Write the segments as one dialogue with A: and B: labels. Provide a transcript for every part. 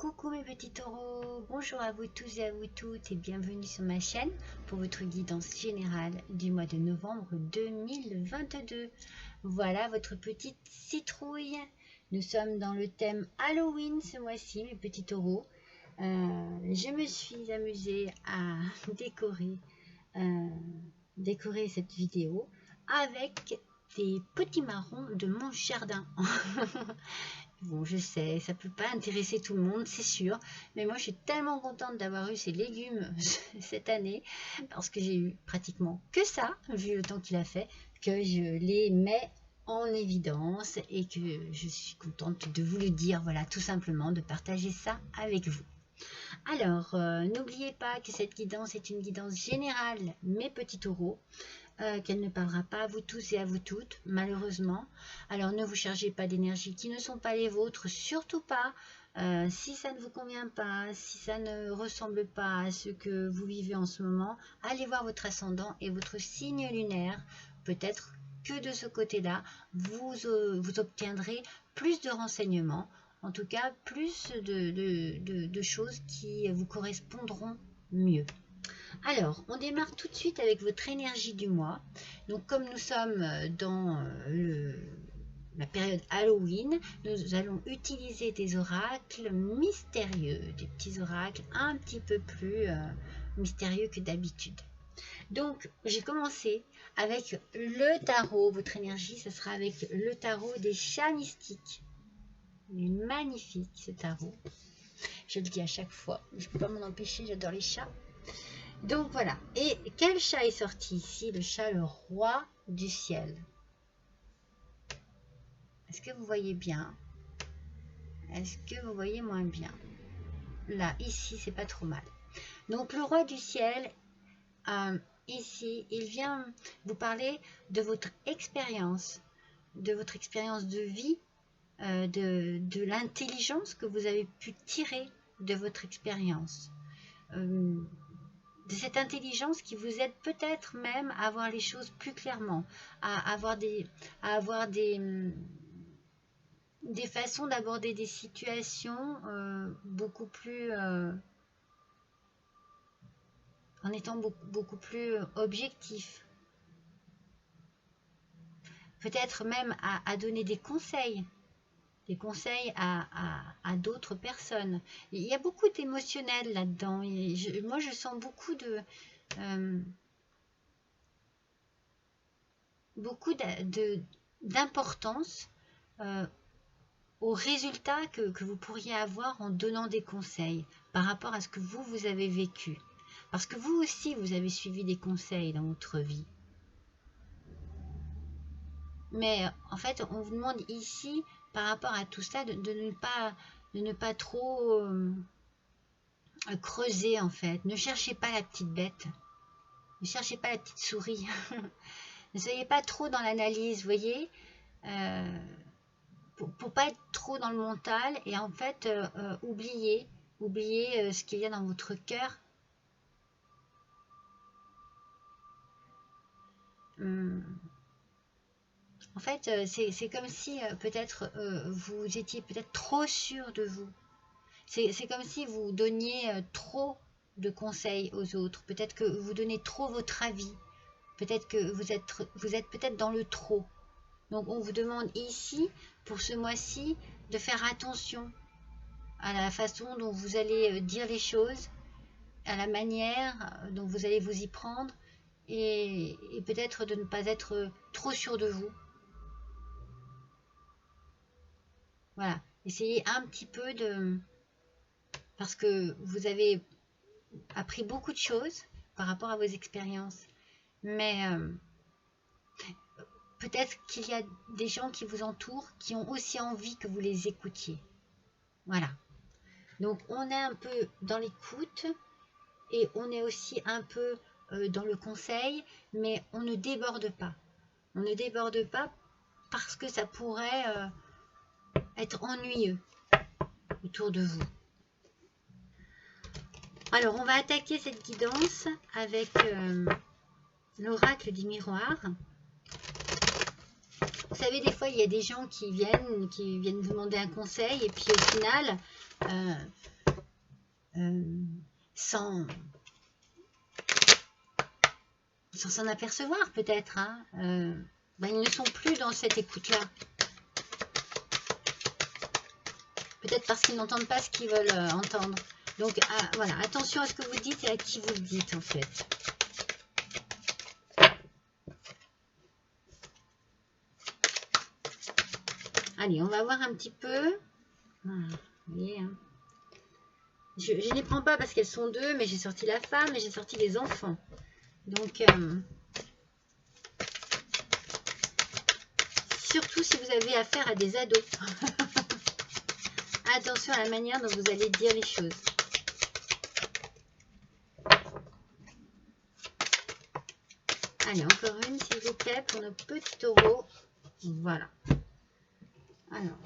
A: Coucou mes petits taureaux, bonjour à vous tous et à vous toutes et bienvenue sur ma chaîne pour votre guidance générale du mois de novembre 2022. Voilà votre petite citrouille. Nous sommes dans le thème Halloween ce mois-ci mes petits taureaux. Je me suis amusée à décorer cette vidéo avec des petits marrons de mon jardin. Bon, je sais, ça peut pas intéresser tout le monde, c'est sûr. Mais moi, je suis tellement contente d'avoir eu ces légumes cette année, parce que j'ai eu pratiquement que ça, vu le temps qu'il a fait, que je les mets en évidence et que je suis contente de vous le dire, voilà, tout simplement, de partager ça avec vous. Alors, n'oubliez pas que cette guidance est une guidance générale, mes petits taureaux, qu'elle ne parlera pas à vous tous et à vous toutes, malheureusement. Alors ne vous chargez pas d'énergie qui ne sont pas les vôtres, surtout pas. Si ça ne vous convient pas, si ça ne ressemble pas à ce que vous vivez en ce moment, allez voir votre ascendant et votre signe lunaire. Peut-être que de ce côté-là, vous obtiendrez plus de renseignements, en tout cas plus de choses qui vous correspondront mieux. Alors, on démarre tout de suite avec votre énergie du mois. Donc, comme nous sommes dans la période Halloween, nous allons utiliser des oracles mystérieux, des petits oracles un petit peu plus mystérieux que d'habitude. Donc, j'ai commencé avec le tarot. Votre énergie, ce sera avec le tarot des chats mystiques. Il est magnifique, ce tarot. Je le dis à chaque fois. Je ne peux pas m'en empêcher, j'adore les chats. Donc voilà, et quel chat est sorti ici? Le chat, le roi du ciel. Est-ce que vous voyez bien? Est-ce que vous voyez moins bien? Là, ici, c'est pas trop mal. Donc le roi du ciel, ici, il vient vous parler de votre expérience de vie, de l'intelligence que vous avez pu tirer de votre expérience. De cette intelligence qui vous aide peut-être même à voir les choses plus clairement, à avoir des façons d'aborder des situations beaucoup plus en étant beaucoup plus objectif. Peut-être même à donner des conseils à d'autres personnes. Il y a beaucoup d'émotionnel là-dedans. Moi, je sens beaucoup d'importance aux résultats que vous pourriez avoir en donnant des conseils par rapport à ce que vous avez vécu. Parce que vous aussi, vous avez suivi des conseils dans votre vie. Mais en fait, on vous demande ici, par rapport à tout ça, de ne pas trop creuser en fait. Ne cherchez pas la petite bête. Ne cherchez pas la petite souris. Ne soyez pas trop dans l'analyse, vous voyez, pour pas être trop dans le mental et en fait oublier ce qu'il y a dans votre cœur. En fait, c'est comme si peut-être vous étiez peut-être trop sûr de vous. C'est comme si vous donniez trop de conseils aux autres. Peut-être que vous donnez trop votre avis. Peut-être que vous êtes peut-être dans le trop. Donc on vous demande ici, pour ce mois-ci, de faire attention à la façon dont vous allez dire les choses, à la manière dont vous allez vous y prendre, et peut-être de ne pas être trop sûr de vous. Voilà, essayez un petit peu parce que vous avez appris beaucoup de choses par rapport à vos expériences. Mais peut-être qu'il y a des gens qui vous entourent qui ont aussi envie que vous les écoutiez. Voilà. Donc on est un peu dans l'écoute et on est aussi un peu dans le conseil, mais on ne déborde pas. On ne déborde pas parce que ça pourrait être ennuyeux autour de vous. Alors on va attaquer cette guidance avec l'oracle du miroir. Vous savez, des fois, il y a des gens qui viennent vous demander un conseil, et puis au final, sans s'en apercevoir peut-être, hein, ben, ils ne sont plus dans cette écoute-là. Peut-être parce qu'ils n'entendent pas ce qu'ils veulent entendre. Donc, voilà, attention à ce que vous dites et à qui vous le dites, en fait. Allez, on va voir un petit peu. Voilà, vous voyez, hein. Je ne les prends pas parce qu'elles sont deux, mais j'ai sorti la femme et j'ai sorti les enfants. Donc, surtout si vous avez affaire à des ados. Attention à la manière dont vous allez dire les choses. Allez, encore une, s'il vous plaît, pour nos petits taureaux. Voilà. Alors,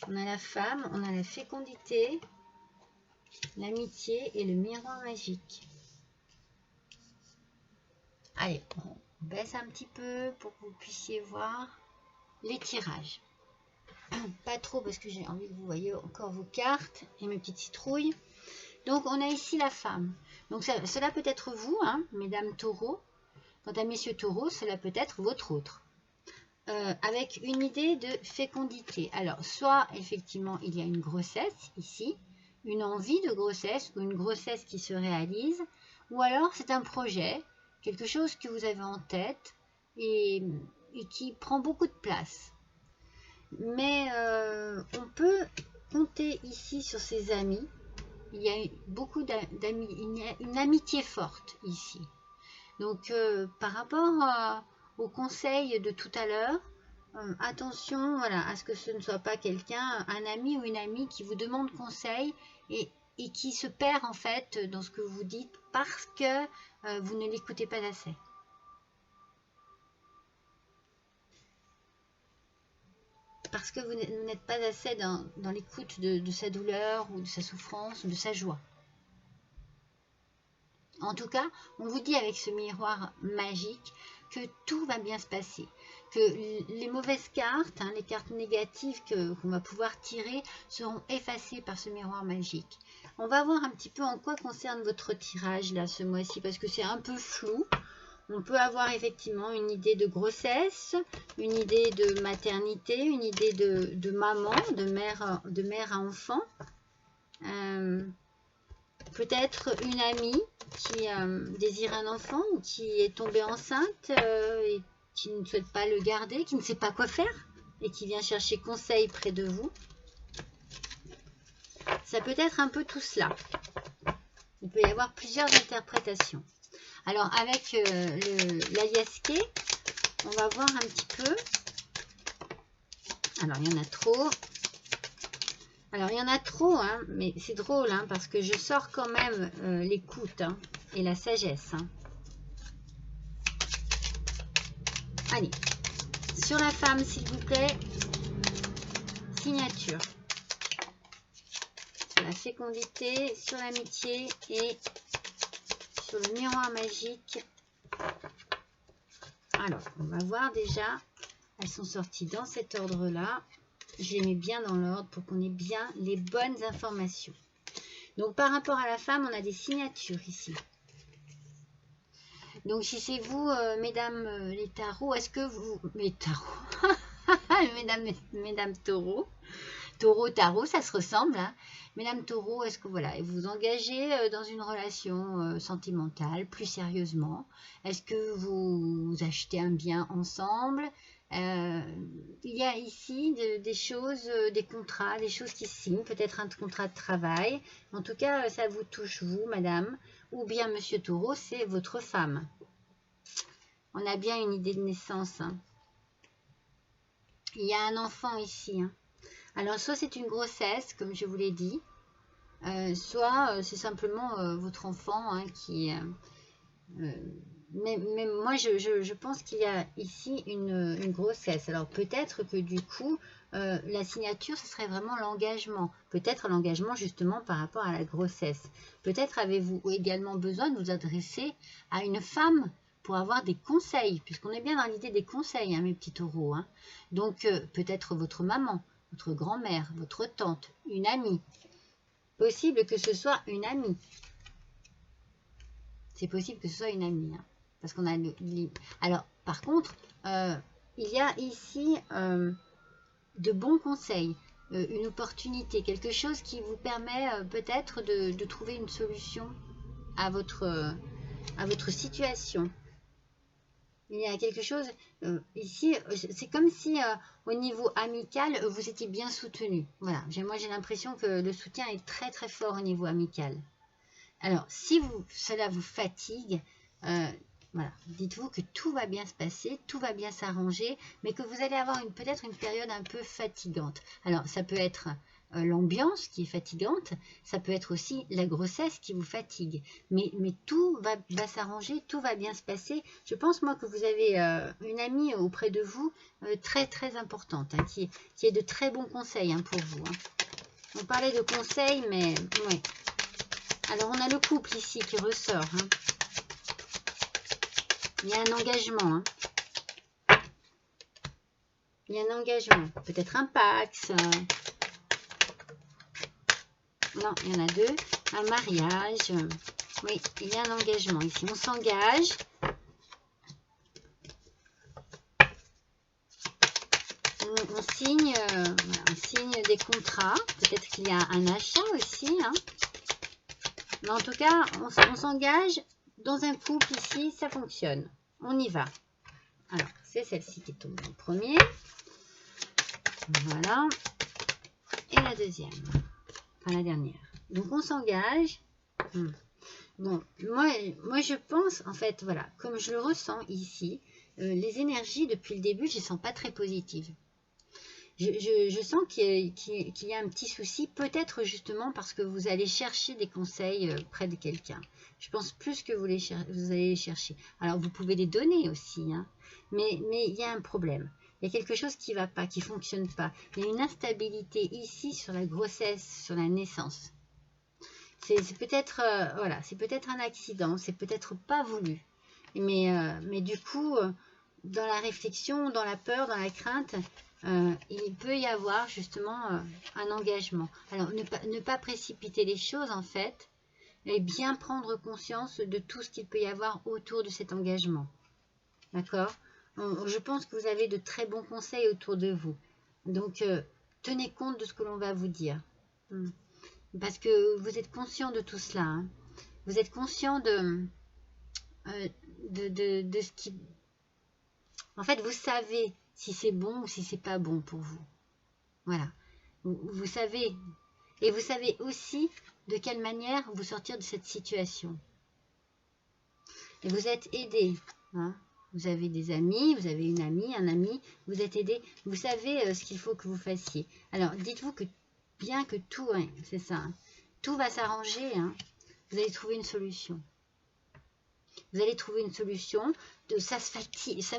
A: on a la femme, on a la fécondité, l'amitié et le miroir magique. Allez, on baisse un petit peu pour que vous puissiez voir les tirages. Pas trop parce que j'ai envie que vous voyez encore vos cartes et mes petites citrouilles. Donc, on a ici la femme. Donc, cela peut être vous, hein, mesdames taureaux. Quant à messieurs taureaux, cela peut être votre autre. Avec une idée de fécondité. Alors, soit effectivement, il y a une grossesse ici, une envie de grossesse ou une grossesse qui se réalise, ou alors c'est un projet, quelque chose que vous avez en tête et qui prend beaucoup de place. Mais on peut compter ici sur ses amis. Il y a beaucoup d'amis, une amitié forte ici. Donc, par rapport au conseil de tout à l'heure, attention, voilà, à ce que ce ne soit pas quelqu'un, un ami ou une amie qui vous demande conseil et qui se perd en fait dans ce que vous dites parce que vous ne l'écoutez pas assez. Parce que vous n'êtes pas assez dans l'écoute de sa douleur ou de sa souffrance ou de sa joie. En tout cas, on vous dit avec ce miroir magique que tout va bien se passer. Que les mauvaises cartes, hein, les cartes négatives qu'on va pouvoir tirer seront effacées par ce miroir magique. On va voir un petit peu en quoi concerne votre tirage là ce mois-ci parce que c'est un peu flou. On peut avoir effectivement une idée de grossesse, une idée de maternité, une idée de maman, de mère à enfant. Peut-être une amie qui désire un enfant ou qui est tombée enceinte et qui ne souhaite pas le garder, qui ne sait pas quoi faire et qui vient chercher conseil près de vous. Ça peut être un peu tout cela. Il peut y avoir plusieurs interprétations. Alors avec l'aliasqué, on va voir un petit peu. Alors il y en a trop. Alors, il y en a trop, hein, mais c'est drôle, hein, parce que je sors quand même l'écoute hein, et la sagesse. Hein. Allez, sur la femme, s'il vous plaît, signature. Sur la fécondité, sur l'amitié et sur le miroir magique. Alors, on va voir déjà, elles sont sorties dans cet ordre-là. Je les mets bien dans l'ordre pour qu'on ait bien les bonnes informations. Donc, par rapport à la femme, on a des signatures ici. Donc, si c'est vous, mesdames les tarots, est-ce que vous... Les tarots mesdames taureaux. Taureau, tarot, ça se ressemble. Hein. Mesdames taureaux, est-ce que voilà, vous vous engagez dans une relation sentimentale plus sérieusement? Est-ce que vous achetez un bien ensemble? Il y a ici des choses, des contrats, des choses qui signent, peut-être un contrat de travail. En tout cas, ça vous touche vous, madame, ou bien monsieur taureau, c'est votre femme. On a bien une idée de naissance. Hein. Il y a un enfant ici. Hein. Alors, soit c'est une grossesse, comme je vous l'ai dit, soit c'est simplement votre enfant hein, qui... mais moi, je pense qu'il y a ici une grossesse. Alors, peut-être que du coup, la signature, ce serait vraiment l'engagement. Peut-être l'engagement justement par rapport à la grossesse. Peut-être avez-vous également besoin de vous adresser à une femme pour avoir des conseils, puisqu'on est bien dans l'idée des conseils, hein, mes petits taureaux. Hein. Donc, peut-être votre maman, votre grand-mère, votre tante, une amie. Possible que ce soit une amie. C'est possible que ce soit une amie. Hein, parce qu'on a le... Alors, par contre, il y a ici de bons conseils. Une opportunité, quelque chose qui vous permet peut-être de trouver une solution à votre situation. Il y a quelque chose ici, c'est comme si au niveau amical, vous étiez bien soutenu. Voilà, moi j'ai l'impression que le soutien est très très fort au niveau amical. Alors, si cela vous fatigue, voilà, dites-vous que tout va bien se passer, tout va bien s'arranger, mais que vous allez avoir peut-être une période un peu fatigante. Alors, ça peut être l'ambiance qui est fatigante, ça peut être aussi la grossesse qui vous fatigue. Mais tout va s'arranger, tout va bien se passer. Je pense, moi, que vous avez une amie auprès de vous très, très importante, hein, qui est de très bons conseils hein, pour vous. Hein. On parlait de conseils, mais... ouais. Alors, on a le couple ici qui ressort. Hein. Il y a un engagement. Hein. Il y a un engagement. Peut-être un Pax. Non, il y en a deux. Un mariage. Oui, il y a un engagement ici. On s'engage. On signe, on signe des contrats. Peut-être qu'il y a un achat aussi. Hein. Mais en tout cas, on s'engage dans un couple ici. Ça fonctionne. On y va. Alors, c'est celle-ci qui tombe en premier. Voilà. Et la deuxième. Enfin, la dernière. Donc, on s'engage. Bon, moi, je pense, en fait, voilà, comme je le ressens ici, les énergies, depuis le début, je ne sens pas très positives. Je sens qu'il y a un petit souci, peut-être justement parce que vous allez chercher des conseils près de quelqu'un. Je pense plus que vous allez les chercher. Alors, vous pouvez les donner aussi, hein, mais il y a un problème. Il y a quelque chose qui ne va pas, qui ne fonctionne pas. Il y a une instabilité ici sur la grossesse, sur la naissance. C'est peut-être voilà, c'est peut-être un accident, c'est peut-être pas voulu. Mais du coup, dans la réflexion, dans la peur, dans la crainte, il peut y avoir justement un engagement. Alors, ne pas précipiter les choses en fait, et bien prendre conscience de tout ce qu'il peut y avoir autour de cet engagement. D'accord ? Je pense que vous avez de très bons conseils autour de vous. Donc, tenez compte de ce que l'on va vous dire. Parce que vous êtes conscient de tout cela. Hein. Vous êtes conscient de ce qui... En fait, vous savez si c'est bon ou si c'est pas bon pour vous. Voilà. Vous savez. Et vous savez aussi de quelle manière vous sortir de cette situation. Et vous êtes aidé. Hein. Vous avez des amis, vous avez une amie, un ami. Vous êtes aidé. Vous savez ce qu'il faut que vous fassiez. Alors, dites-vous que bien que tout, hein, c'est ça, hein, tout va s'arranger, hein, vous allez trouver une solution. Vous allez trouver une solution. Ça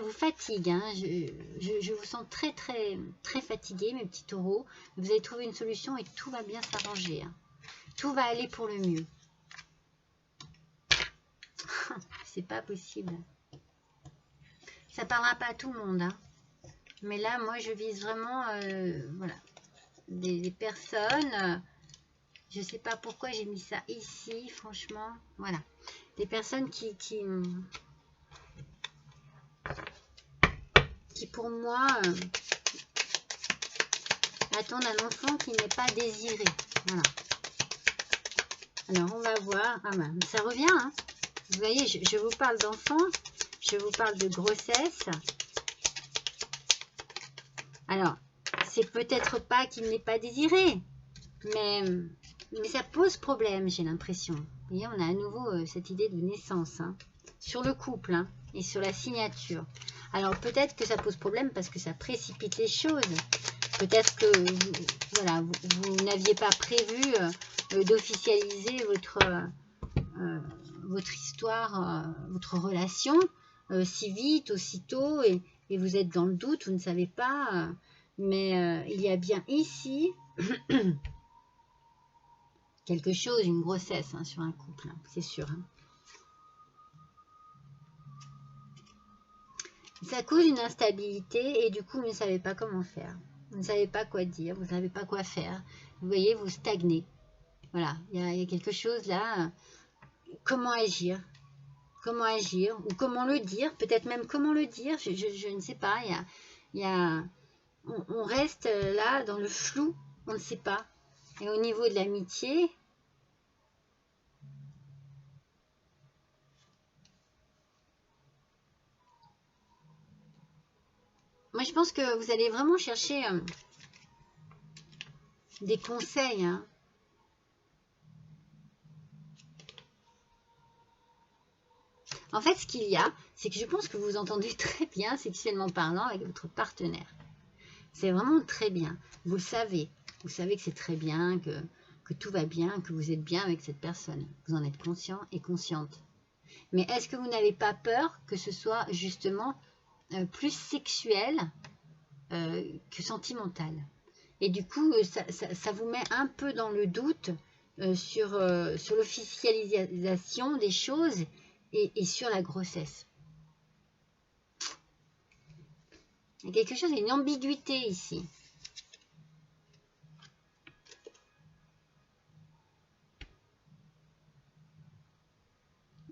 A: vous fatigue. Hein, je vous sens très, très, très fatigué, mes petits taureaux. Vous allez trouver une solution et tout va bien s'arranger. Hein. Tout va aller pour le mieux. C'est pas possible. Ça parlera pas à tout le monde. Hein. Mais là, moi, je vise vraiment voilà, des personnes. Je sais pas pourquoi j'ai mis ça ici, franchement. Voilà. Des personnes qui pour moi, attendent un enfant qui n'est pas désiré. Voilà. Alors, on va voir. Ah ben, ça revient. Hein. Vous voyez, je vous parle d'enfant. Je vous parle de grossesse. Alors, c'est peut-être pas qu'il n'est pas désiré. Mais ça pose problème, j'ai l'impression. Vous voyez, on a à nouveau cette idée de naissance. Hein, sur le couple hein, et sur la signature. Alors, peut-être que ça pose problème parce que ça précipite les choses. Peut-être que voilà, vous n'aviez pas prévu d'officialiser votre histoire, votre relation si vite, aussitôt, et vous êtes dans le doute, vous ne savez pas. Mais il y a bien ici quelque chose, une grossesse hein, sur un couple, hein, c'est sûr. Hein. Ça cause une instabilité et du coup, vous ne savez pas comment faire. Vous ne savez pas quoi dire, vous ne savez pas quoi faire. Vous voyez, vous stagnez. Voilà, il y a quelque chose là. Comment agir? Comment agir? Ou comment le dire? Peut-être même comment le dire, je ne sais pas. On reste là dans le flou, on ne sait pas. Et au niveau de l'amitié, moi je pense que vous allez vraiment chercher des conseils. Hein. En fait, ce qu'il y a, c'est que je pense que vous vous entendez très bien sexuellement parlant avec votre partenaire. C'est vraiment très bien. Vous le savez. Vous savez que c'est très bien, que tout va bien, que vous êtes bien avec cette personne. Vous en êtes conscient et consciente. Mais est-ce que vous n'avez pas peur que ce soit justement plus sexuel que sentimental? Et du coup, ça vous met un peu dans le doute sur l'officialisation des choses et sur la grossesse. Il y a quelque chose, il y a une ambiguïté ici.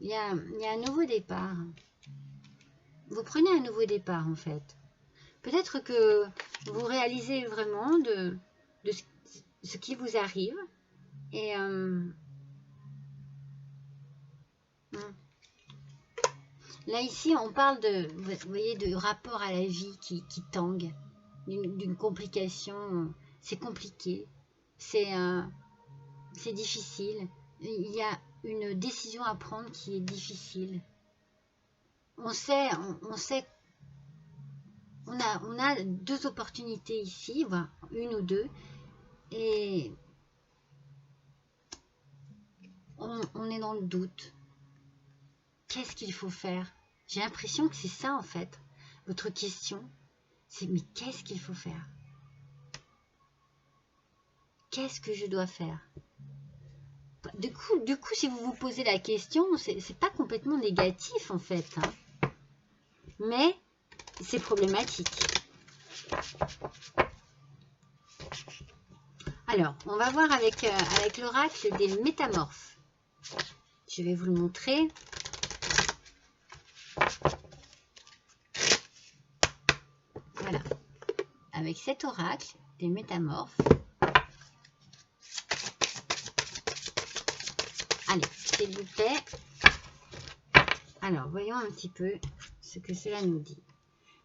A: Il y a un nouveau départ. Vous prenez un nouveau départ en fait. Peut-être que vous réalisez vraiment de ce qui vous arrive. Et là ici on parle vous voyez, de rapport à la vie qui tangue, d'une complication. C'est compliqué, c'est difficile. Il y a une décision à prendre qui est difficile. On sait, on a deux opportunités ici, voire une ou deux, et on est dans le doute. Qu'est-ce qu'il faut faire? J'ai l'impression que c'est ça en fait. Votre question, c'est mais qu'est-ce qu'il faut faire? Qu'est-ce que je dois faire? Du coup, si vous vous posez la question, c'est pas complètement négatif en fait. Hein. Mais c'est problématique. Alors, on va voir avec l'oracle des métamorphes. Je vais vous le montrer. Voilà. Avec cet oracle des métamorphes. Allez, s'il vous plaît. Alors, voyons un petit peu ce que cela nous dit.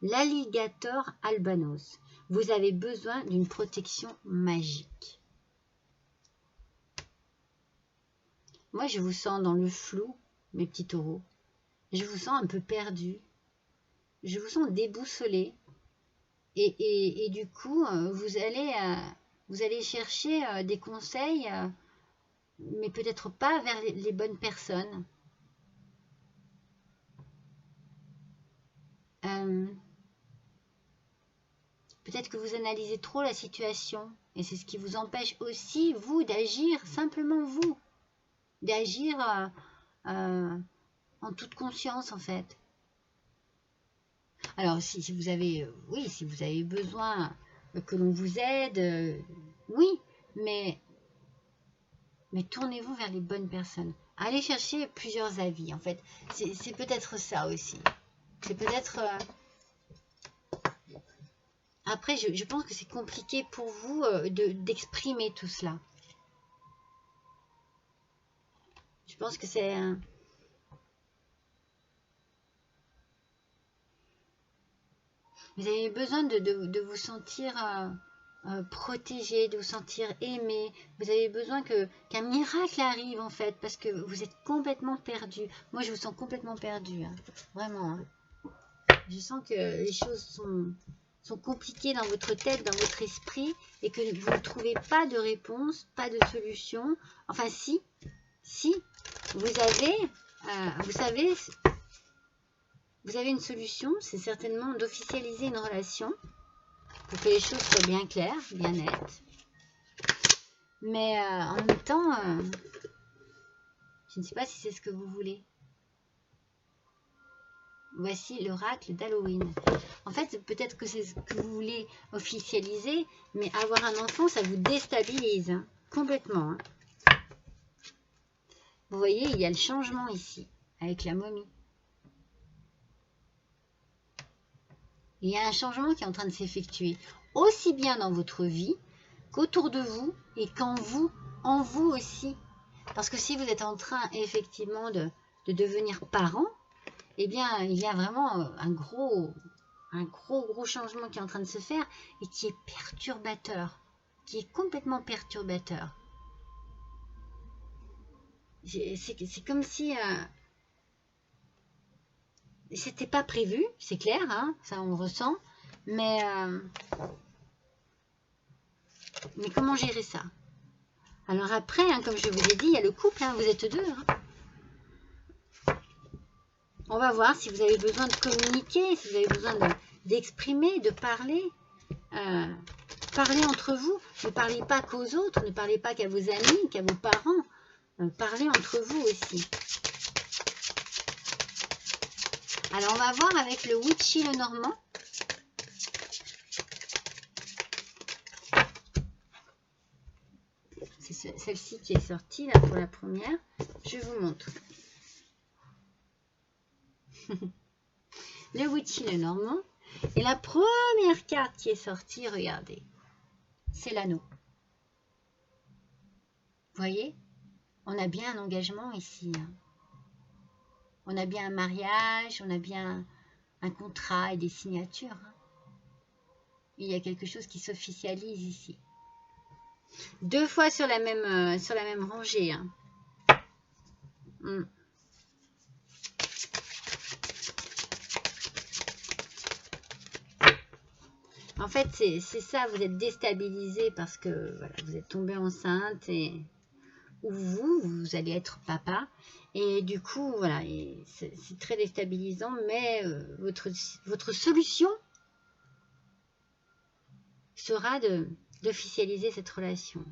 A: L'alligator albanos. Vous avez besoin d'une protection magique. Moi, je vous sens dans le flou, mes petits taureaux. Je vous sens un peu perdu. Je vous sens déboussolé. Et du coup, vous allez chercher des conseils, mais peut-être pas vers les bonnes personnes. Peut-être que vous analysez trop la situation et c'est ce qui vous empêche aussi, vous, d'agir, simplement vous, d'agir en toute conscience en fait. Alors si vous avez, oui, si vous avez besoin que l'on vous aide, oui, mais tournez-vous vers les bonnes personnes. Allez chercher plusieurs avis en fait. C'est peut-être ça aussi. C'est peut-être... Après, je pense que c'est compliqué pour vous d'exprimer tout cela. Je pense que c'est... Vous avez besoin de vous sentir protégé, de vous sentir aimé. Vous avez besoin qu'un miracle arrive en fait, parce que vous êtes complètement perdu. Moi, je vous sens complètement perdu, hein. Vraiment. Hein. Je sens que les choses sont compliquées dans votre tête, dans votre esprit, et que vous ne trouvez pas de réponse, pas de solution. Enfin, si, vous avez, vous savez, vous avez une solution, c'est certainement d'officialiser une relation pour que les choses soient bien claires, bien nettes. Mais en même temps, je ne sais pas si c'est ce que vous voulez. Voici l'oracle d'Halloween. En fait, peut-être que c'est ce que vous voulez officialiser, mais avoir un enfant, ça vous déstabilise, hein, complètement. Hein. Vous voyez, il y a le changement ici, avec la momie. Il y a un changement qui est en train de s'effectuer, aussi bien dans votre vie qu'autour de vous et en vous aussi. Parce que si vous êtes en train, effectivement, de devenir parent, eh bien, il y a vraiment un gros changement qui est en train de se faire et qui est perturbateur, qui est complètement perturbateur. C'est comme si c'était pas prévu, c'est clair, hein, ça on le ressent, mais comment gérer ça? Alors après, hein, comme je vous ai dit, il y a le couple, hein, vous êtes deux. Hein. On va voir si vous avez besoin de communiquer, si vous avez besoin d'exprimer, de parler. Parlez entre vous, ne parlez pas qu'aux autres, ne parlez pas qu'à vos amis, qu'à vos parents. Parlez entre vous aussi. Alors, on va voir avec le Witchy le Normand. C'est celle-ci qui est sortie là pour la première. Je vous montre. Le Witchy le Normand. Et la première carte qui est sortie, regardez, c'est l'anneau. Vous voyez, on a bien un engagement ici. Hein. On a bien un mariage, on a bien un contrat et des signatures. Hein. Il y a quelque chose qui s'officialise ici. 2 fois sur la même rangée. Hein. En fait, c'est ça, vous êtes déstabilisé parce que voilà, vous êtes tombé enceinte et ou vous allez être papa. Et du coup, voilà, c'est très déstabilisant, mais votre solution sera d'officialiser cette relation.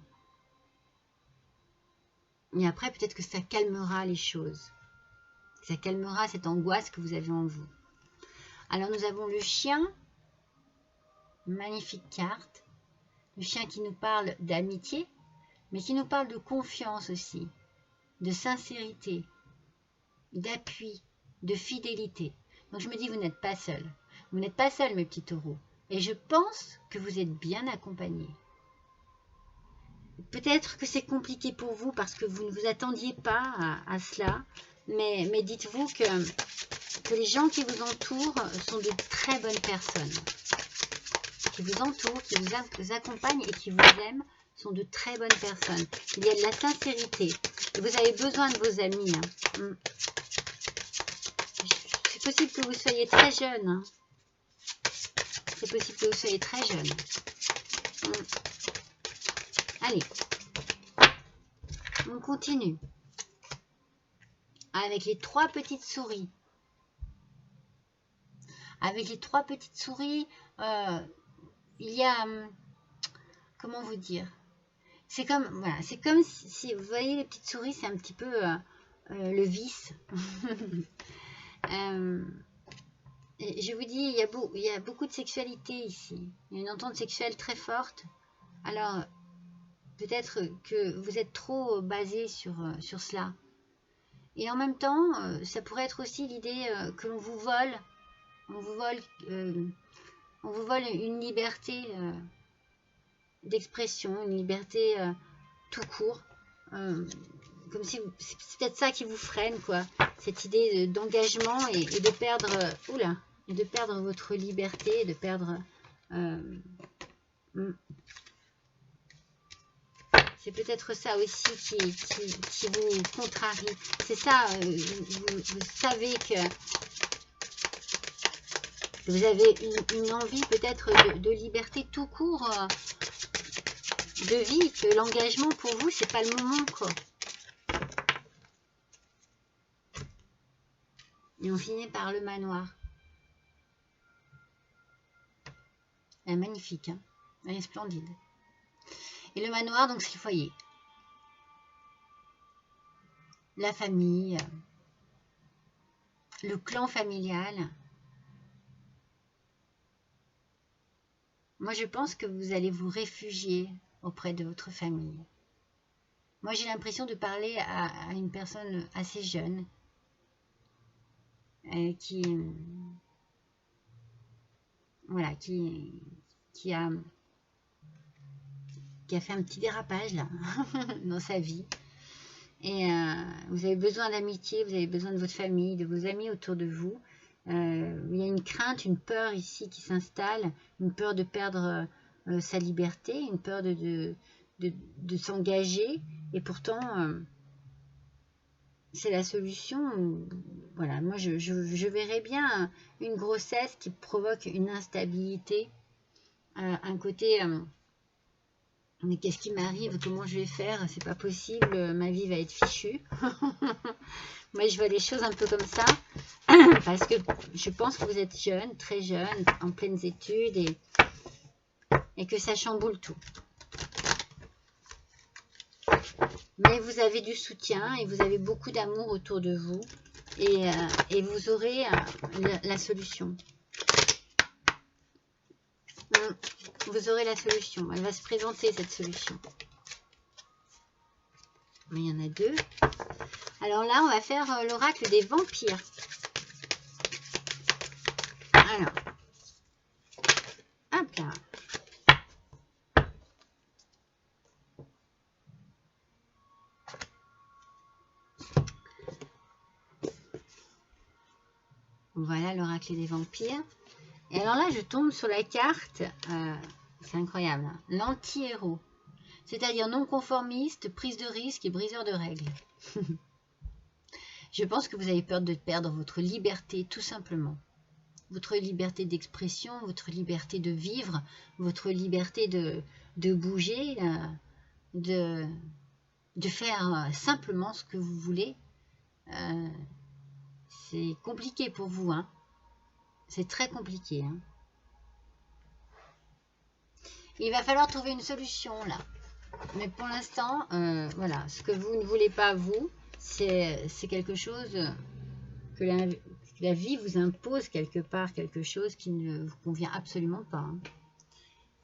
A: Et après, peut-être que ça calmera les choses. Ça calmera cette angoisse que vous avez en vous. Alors, nous avons le chien. Magnifique carte. Le chien qui nous parle d'amitié, mais qui nous parle de confiance aussi, de sincérité, d'appui, de fidélité. Donc, je me dis, vous n'êtes pas seul. Vous n'êtes pas seul, mes petits taureaux. Et je pense que vous êtes bien accompagnés. Peut-être que c'est compliqué pour vous parce que vous ne vous attendiez pas à cela, mais dites-vous que les gens qui vous entourent sont de très bonnes personnes. Qui vous entourent, qui vous accompagnent et qui vous aiment sont de très bonnes personnes. Il y a de la sincérité. Et vous avez besoin de vos amis. Hein. C'est possible que vous soyez très jeune. Hein. C'est possible que vous soyez très jeune. Allez. On continue. Avec les 3 petites souris. Avec les 3 petites souris, il y a... comment vous dire? C'est comme, voilà, c'est comme si, vous voyez les petites souris, c'est un petit peu le vice. Je vous dis, il y a beaucoup de sexualité ici. Il y a une entente sexuelle très forte. Alors, peut-être que vous êtes trop basé sur cela. Et en même temps, ça pourrait être aussi l'idée que l'on vous vole. On vous vole une liberté d'expression, une liberté tout court. Comme si c'est peut-être ça qui vous freine, quoi. Cette idée d'engagement et de perdre, et de perdre votre liberté, de perdre. C'est peut-être ça aussi qui vous contrarie. C'est ça, vous savez que vous avez une envie peut-être de liberté tout court, de vie, que l'engagement pour vous, c'est pas le moment, quoi. Et on finit par le manoir. Elle est magnifique, hein, elle est splendide. Et le manoir, donc c'est le foyer. La famille, le clan familial. Moi, je pense que vous allez vous réfugier auprès de votre famille. Moi, j'ai l'impression de parler à une personne assez jeune qui a fait un petit dérapage là dans sa vie. Et vous avez besoin d'amitié, vous avez besoin de votre famille, de vos amis autour de vous. Il y a une crainte, une peur ici qui s'installe, une peur de perdre sa liberté, une peur de s'engager. Et pourtant, c'est la solution. Voilà, moi je verrais bien une grossesse qui provoque une instabilité, un côté mais qu'est-ce qui m'arrive, comment je vais faire, c'est pas possible, ma vie va être fichue. Moi je vois les choses un peu comme ça parce que je pense que vous êtes jeune, très jeune, en pleines études et que ça chamboule tout. Mais vous avez du soutien et vous avez beaucoup d'amour autour de vous et vous aurez la solution. Vous aurez la solution. Elle va se présenter, cette solution. Mais il y en a deux. Alors là, on va faire l'oracle des vampires. Alors. Hop là. Voilà l'oracle des vampires. Et alors là, je tombe sur la carte, c'est incroyable, hein, l'anti-héros. C'est-à-dire non-conformiste, prise de risque et briseur de règles. Je pense que vous avez peur de perdre votre liberté, tout simplement. Votre liberté d'expression, votre liberté de vivre, votre liberté de bouger, de faire simplement ce que vous voulez. C'est compliqué pour vous, hein. C'est très compliqué, hein. Il va falloir trouver une solution, là. Mais pour l'instant, voilà, ce que vous ne voulez pas, vous, c'est quelque chose que la vie vous impose quelque part, quelque chose qui ne vous convient absolument pas.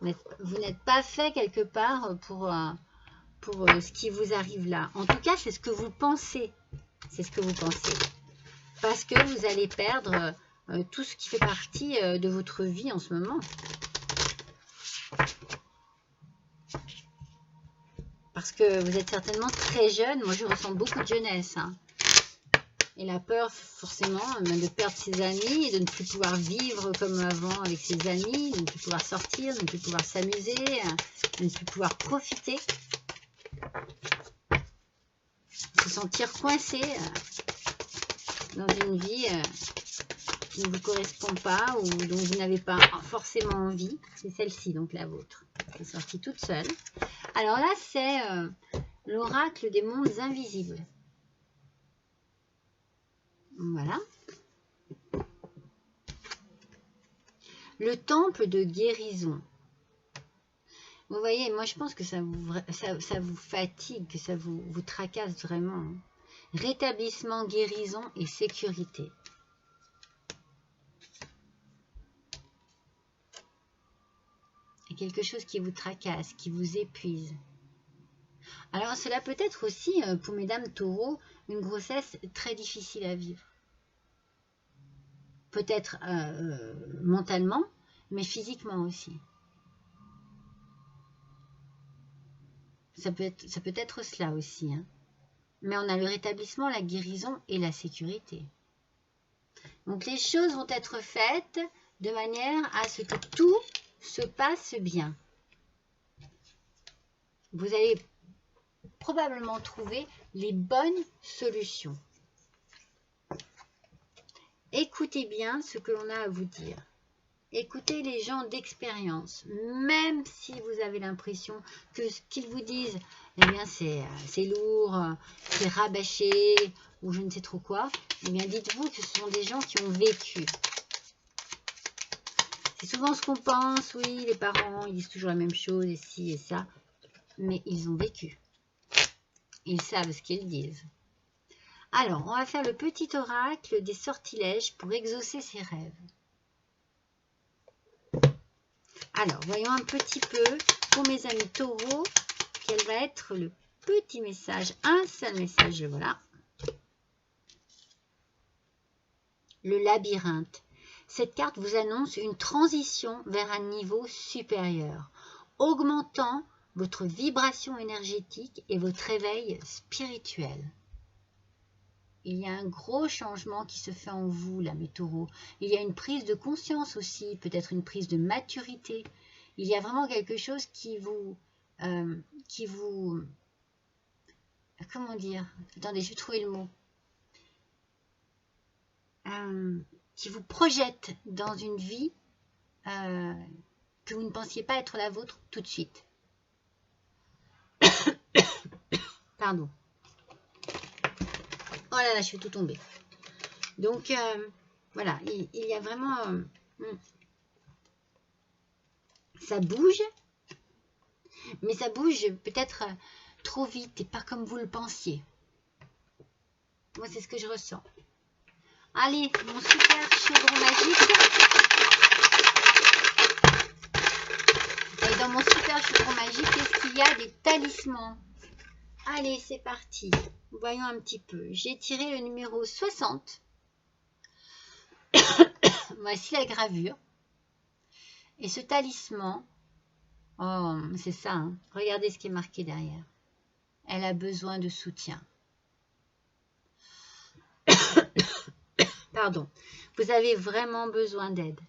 A: Hein. Vous n'êtes pas fait quelque part pour ce qui vous arrive là. En tout cas, c'est ce que vous pensez. C'est ce que vous pensez. Parce que vous allez perdre tout ce qui fait partie de votre vie en ce moment. Parce que vous êtes certainement très jeune. Moi, je ressens beaucoup de jeunesse. Hein. Et la peur, forcément, de perdre ses amis, et de ne plus pouvoir vivre comme avant avec ses amis, de ne plus pouvoir sortir, de ne plus pouvoir s'amuser, de ne plus pouvoir profiter. Se sentir coincé dans une vie qui ne vous correspond pas ou dont vous n'avez pas forcément envie. C'est celle-ci, donc la vôtre. Elle est sortie toute seule. Alors là, c'est l'oracle des mondes invisibles. Voilà. Le temple de guérison. Vous voyez, moi je pense que ça vous fatigue, que ça vous tracasse vraiment. Rétablissement, guérison et sécurité. Et quelque chose qui vous tracasse, qui vous épuise. Alors cela peut être aussi, pour mesdames taureaux, une grossesse très difficile à vivre. Peut-être mentalement, mais physiquement aussi. Ça peut être cela aussi. Hein. Mais on a le rétablissement, la guérison et la sécurité. Donc les choses vont être faites de manière à ce que tout se passe bien. Vous allez probablement trouver les bonnes solutions. Écoutez bien ce que l'on a à vous dire. Écoutez les gens d'expérience, même si vous avez l'impression que ce qu'ils vous disent, eh bien c'est lourd, c'est rabâché, ou je ne sais trop quoi, eh bien dites-vous que ce sont des gens qui ont vécu. C'est souvent ce qu'on pense, oui, les parents, ils disent toujours la même chose, et ci et ça, mais ils ont vécu. Ils savent ce qu'ils disent. Alors, on va faire le petit oracle des sortilèges pour exaucer ses rêves. Alors, voyons un petit peu pour mes amis taureaux, quel va être le petit message, un seul message, voilà. Le labyrinthe. Cette carte vous annonce une transition vers un niveau supérieur, augmentant votre vibration énergétique et votre réveil spirituel. Il y a un gros changement qui se fait en vous, là, mes taureaux. Il y a une prise de conscience aussi, peut-être une prise de maturité. Il y a vraiment quelque chose qui vous... comment dire? Attendez, je vais trouver le mot. Qui vous projette dans une vie que vous ne pensiez pas être la vôtre tout de suite. Pardon. Oh là là, je suis tout tombée. Donc, voilà, il y a vraiment... ça bouge, mais ça bouge peut-être trop vite et pas comme vous le pensiez. Moi, c'est ce que je ressens. Allez, mon super chaudron magique. Et dans mon super chaudron magique, qu'est-ce qu'il y a? Des talismans. Allez, c'est parti. Voyons un petit peu. J'ai tiré le numéro 60. Voici la gravure. Et ce talisman, oh, c'est ça, hein. Regardez ce qui est marqué derrière. Elle a besoin de soutien. Pardon. Vous avez vraiment besoin d'aide.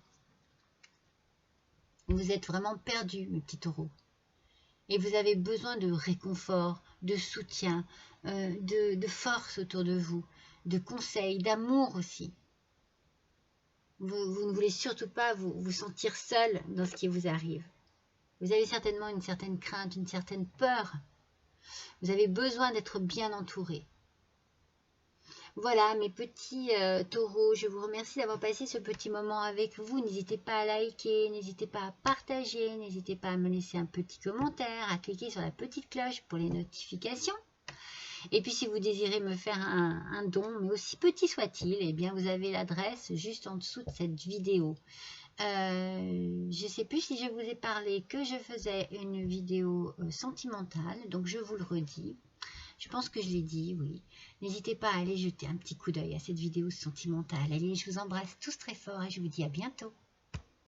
A: Vous êtes vraiment perdu, mes petits taureaux. Et vous avez besoin de réconfort, de soutien, de force autour de vous, de conseils, d'amour aussi. Vous ne voulez surtout pas vous sentir seul dans ce qui vous arrive. Vous avez certainement une certaine crainte, une certaine peur. Vous avez besoin d'être bien entouré. Voilà, mes petits taureaux, je vous remercie d'avoir passé ce petit moment avec vous. N'hésitez pas à liker, n'hésitez pas à partager, n'hésitez pas à me laisser un petit commentaire, à cliquer sur la petite cloche pour les notifications. Et puis si vous désirez me faire un don, mais aussi petit soit-il, eh bien vous avez l'adresse juste en dessous de cette vidéo. Je ne sais plus si je vous ai parlé que je faisais une vidéo sentimentale, donc je vous le redis. Je pense que je l'ai dit, oui. N'hésitez pas à aller jeter un petit coup d'œil à cette vidéo sentimentale. Allez, je vous embrasse tous très fort et je vous dis à bientôt.